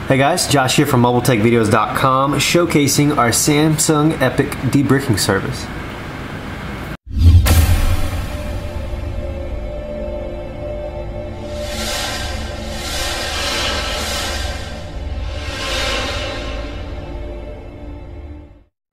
Hey guys, Josh here from MobileTechVideos.com, showcasing our Samsung Epic debricking service.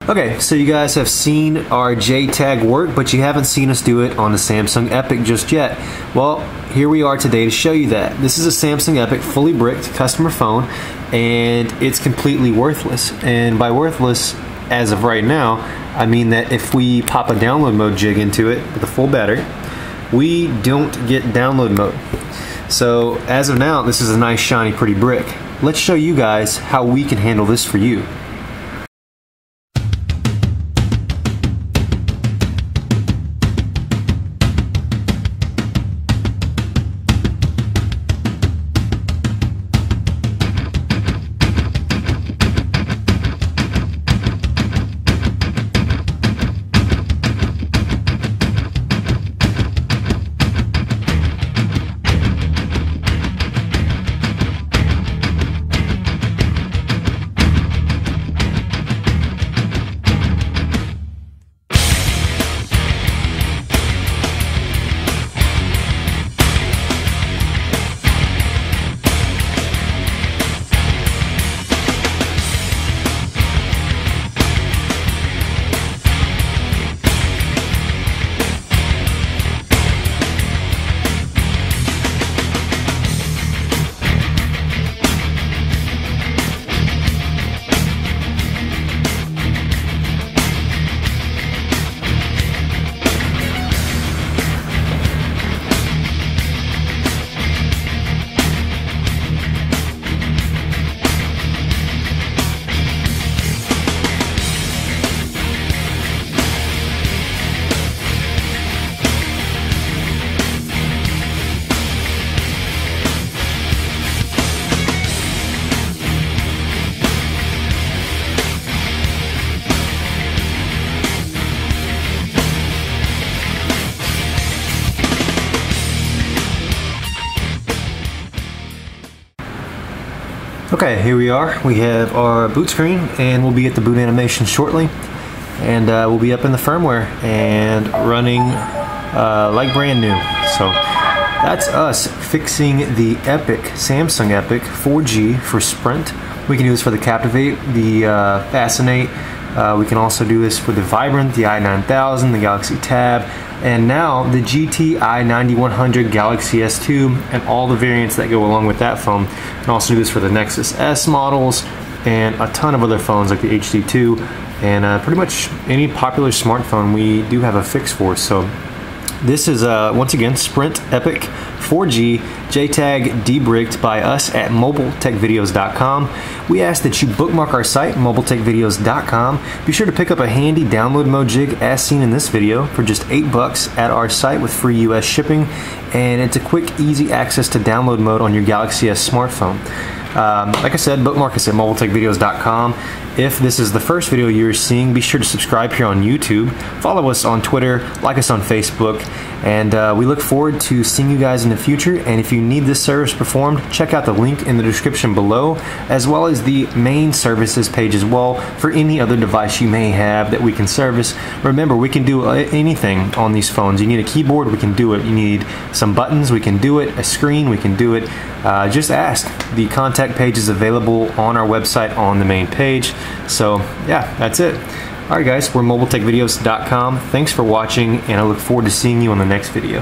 Okay, so you guys have seen our JTAG work, but you haven't seen us do it on the Samsung Epic just yet. Well, here we are today to show you that. This is a Samsung Epic fully bricked customer phone, and it's completely worthless. And by worthless, as of right now, I mean that if we pop a download mode jig into it with a full battery, we don't get download mode. So as of now, this is a nice shiny pretty brick. Let's show you guys how we can handle this for you. Okay, here we are. We have our boot screen, and we'll be at the boot animation shortly, and we'll be up in the firmware and running like brand new. So that's us fixing the Epic, Samsung Epic 4G for Sprint. We can do this for the Captivate, the Fascinate. We can also do this for the Vibrant, the i9000, the Galaxy Tab, and now the GT i9100 Galaxy S2 and all the variants that go along with that phone. We can also do this for the Nexus S models and a ton of other phones like the HD2 and pretty much any popular smartphone we do have a fix for. So this is once again Sprint Epic 4G JTAG debricked by us at MobileTechVideos.com. We ask that you bookmark our site, MobileTechVideos.com. Be sure to pick up a handy download mode jig as seen in this video for just $8 at our site with free US shipping, and it's a quick, easy access to download mode on your Galaxy S smartphone. Like I said, bookmark us at MobileTechVideos.com. If this is the first video you're seeing, be sure to subscribe here on YouTube, follow us on Twitter, like us on Facebook, and we look forward to seeing you guys in the future. And if you need this service performed, check out the link in the description below, as well as the main services page as well for any other device you may have that we can service. Remember, we can do anything on these phones. You need a keyboard, we can do it. You need some buttons, we can do it. A screen, we can do it. Just ask. The contact page is available on our website on the main page. So yeah, that's it. Alright guys, we're MobileTechVideos.com. Thanks for watching, and I look forward to seeing you on the next video.